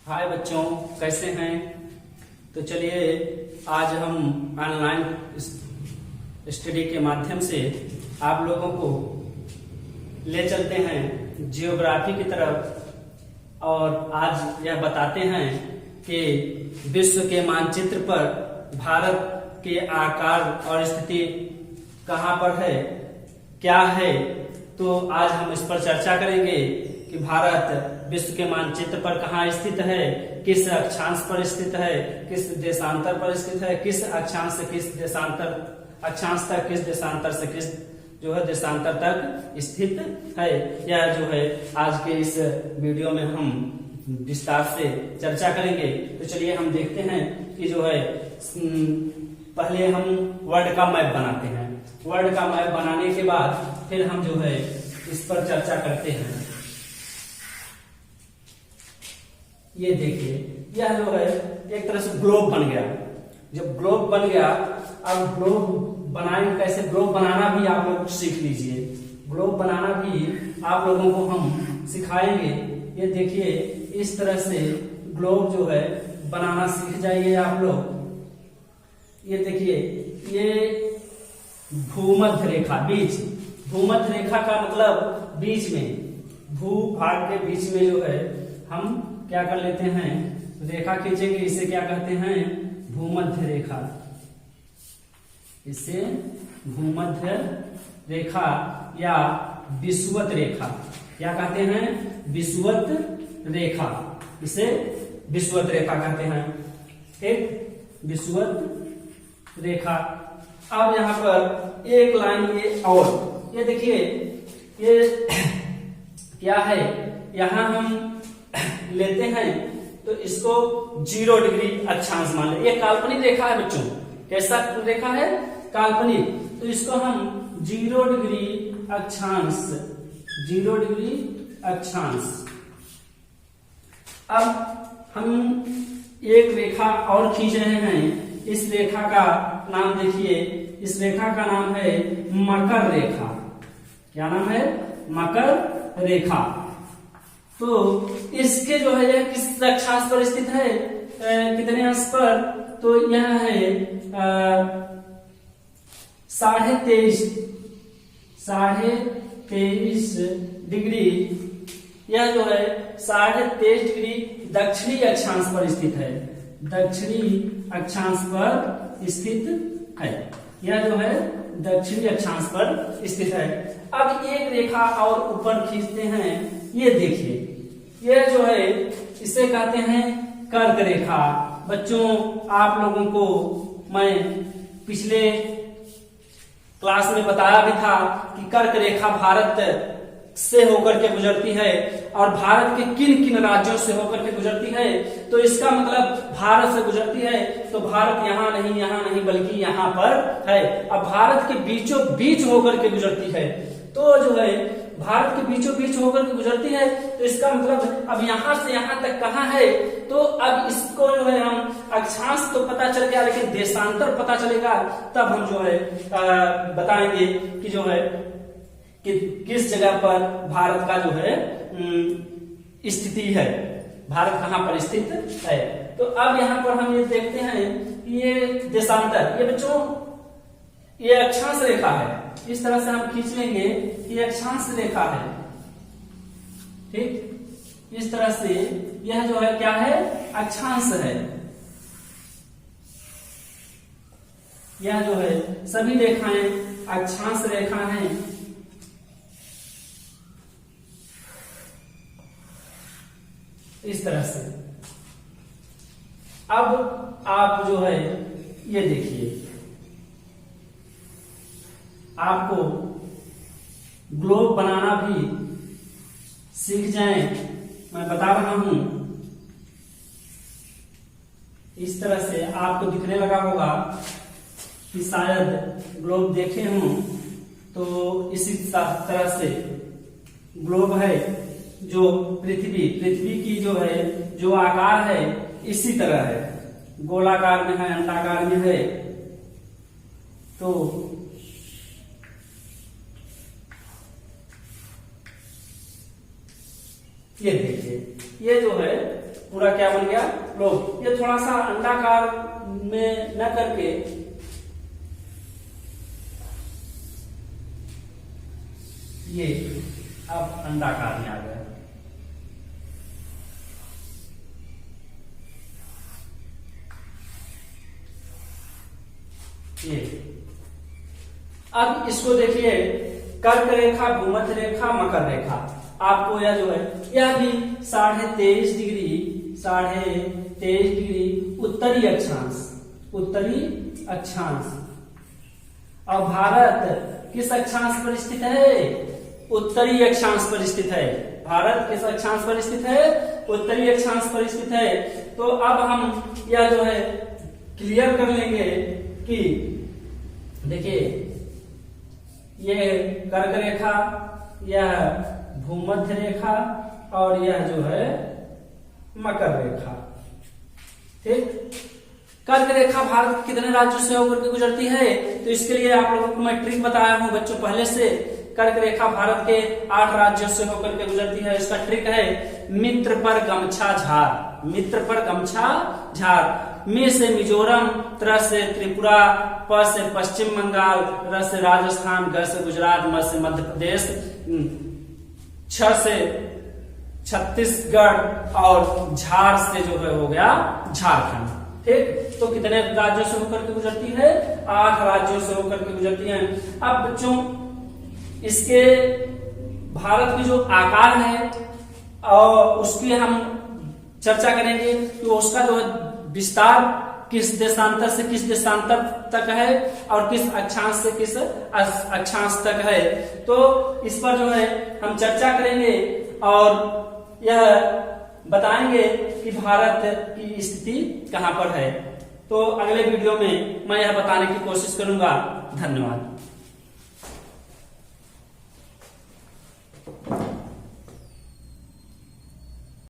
हाय बच्चों, कैसे हैं। तो चलिए आज हम ऑनलाइन स्टडी के माध्यम से आप लोगों को ले चलते हैं जियोग्राफी की तरफ और आज यह बताते हैं कि विश्व के मानचित्र पर भारत के आकार और स्थिति कहाँ पर है, क्या है। तो आज हम इस पर चर्चा करेंगे कि भारत विश्व के मानचित्र पर कहाँ स्थित है, किस अक्षांश पर स्थित है, किस देशांतर पर स्थित है, किस अक्षांश से किस देशांतर अक्षांश तक, किस देशांतर से किस जो है देशांतर तक स्थित है। यह जो है आज के इस वीडियो में हम विस्तार से चर्चा करेंगे। तो चलिए हम देखते हैं कि जो है पहले हम वर्ल्ड का मैप बनाते हैं। वर्ल्ड का मैप बनाने के बाद फिर हम जो है इस पर चर्चा करते हैं। ये देखिए, यह जो है एक तरह से ग्लोब बन गया। जब ग्लोब बन गया, अब ग्लोब बनाएंगे कैसे, ग्लोब बनाना भी आप लोग सीख लीजिए। ग्लोब बनाना भी आप लोगों को हम सिखाएंगे। ये देखिए, इस तरह से ग्लोब जो है बनाना सीख जाइए आप लोग। ये देखिए, ये भूमध्य रेखा, बीच भूमध्य रेखा का मतलब बीच में, भूभाग के बीच में जो है हम क्या कर लेते हैं, रेखा खींचेंगे। इसे क्या कहते हैं, भूमध्य रेखा। इसे भूमध्य रेखा या विषुवत रेखा क्या कहते हैं, विषुवत रेखा। इसे विषुवत रेखा कहते हैं। ठीक, विषुवत रेखा। अब यहाँ पर एक लाइन ये और ये देखिए, ये क्या है, यहां हम लेते हैं तो इसको 0 डिग्री अक्षांश मान ले। ये काल्पनिक रेखा है बच्चों। कैसा रेखा है, काल्पनिक। तो इसको हम 0 डिग्री अक्षांश, 0 डिग्री अक्षांश। अब हम एक रेखा और खींच रहे हैं। इस रेखा का नाम देखिए, इस रेखा का नाम है मकर रेखा। क्या नाम है, मकर रेखा। तो इसके जो है यह किस अक्षांश पर स्थित है, कितने अंश पर, तो यह है 23.5 डिग्री। यह जो है 23.5 डिग्री दक्षिणी अक्षांश पर स्थित है। दक्षिणी अक्षांश पर स्थित है। यह जो है दक्षिणी अक्षांश पर स्थित है। अब एक रेखा और ऊपर खींचते हैं। ये देखिए, ये जो है इसे कहते हैं कर्क रेखा। बच्चों, आप लोगों को मैं पिछले क्लास में बताया भी था कि कर्क रेखा भारत से होकर के गुजरती है और भारत के किन किन राज्यों से होकर के गुजरती है। तो इसका मतलब भारत से गुजरती है तो भारत यहाँ नहीं बल्कि यहाँ पर है। अब भारत के बीचों बीच होकर के गुजरती है, तो जो है भारत के बीचों बीच होकर के गुजरती है। तो इसका मतलब अब यहाँ से यहाँ तक कहाँ है, तो अब इसको जो है हम अक्षांश तो पता चल गया, लेकिन देशांतर पता चलेगा तब हम जो है बताएंगे कि जो है कि किस जगह पर भारत का जो है स्थिति है, भारत कहाँ पर स्थित है। तो अब यहाँ पर हम ये देखते हैं कि ये देशांतर, ये बच्चों ये अक्षांश रेखा है। इस तरह से हम खींच लेंगे कि अक्षांश रेखा है। ठीक, इस तरह से यह जो है क्या है, अक्षांश है। यह जो है सभी रेखाएं अक्षांश रेखा हैं। इस तरह से अब आप जो है ये देखिए, आपको ग्लोब बनाना भी सीख जाएं, मैं बता रहा हूं। इस तरह से आपको दिखने लगा होगा कि शायद ग्लोब देखे हों। तो इसी तरह से ग्लोब है, जो पृथ्वी की जो है जो आकार है इसी तरह है, गोलाकार में है, अंडाकार में है। तो ये देखिए, ये जो है पूरा क्या बन गया, ग्लोब। ये थोड़ा सा अंडाकार में न करके ये अब अंडाकार में आ गया। ये अब इसको देखिए, कर्क रेखा, भूमध्य रेखा, मकर रेखा। आपको यह जो है यह भी 23.5 डिग्री उत्तरी अक्षांश, उत्तरी अक्षांश। और भारत किस अक्षांश पर स्थित है, उत्तरी अक्षांश पर स्थित है। भारत किस अक्षांश पर स्थित है, उत्तरी अक्षांश पर स्थित है। तो अब हम यह जो है क्लियर कर लेंगे कि देखिए यह कर्क रेखा, यह भूमध्य रेखा और यह जो है मकर रेखा। ठीक, कर्क रेखा भारत के कितने राज्यों से होकर के गुजरती है, तो इसके लिए आप लोगों को मैं ट्रिक बताया हूं बच्चों पहले से। कर्क रेखा भारत के 8 राज्यों से होकर के गुजरती है। इसका ट्रिक है मित्र पर गमछा झार, मित्र पर गमछा झार। मी से मिजोरम, त्र से त्रिपुरा, प से पश्चिम बंगाल, र से राजस्थान, ग से गुजरात, म से मध्य प्रदेश, छ से छत्तीसगढ़ और झार से जो है हो गया झारखंड। ठीक, तो कितने राज्यों से होकर के गुजरती है, 8 राज्यों से होकर के गुजरती है। अब बच्चों इसके भारत की जो आकार है और उसकी हम चर्चा करेंगे कि उसका जो विस्तार किस देशांतर से किस देशांतर तक है और किस अक्षांश से किस अक्षांश तक है। तो इस पर जो है हम चर्चा करेंगे और यह बताएंगे कि भारत की स्थिति कहां पर है। तो अगले वीडियो में मैं यह बताने की कोशिश करूंगा। धन्यवाद।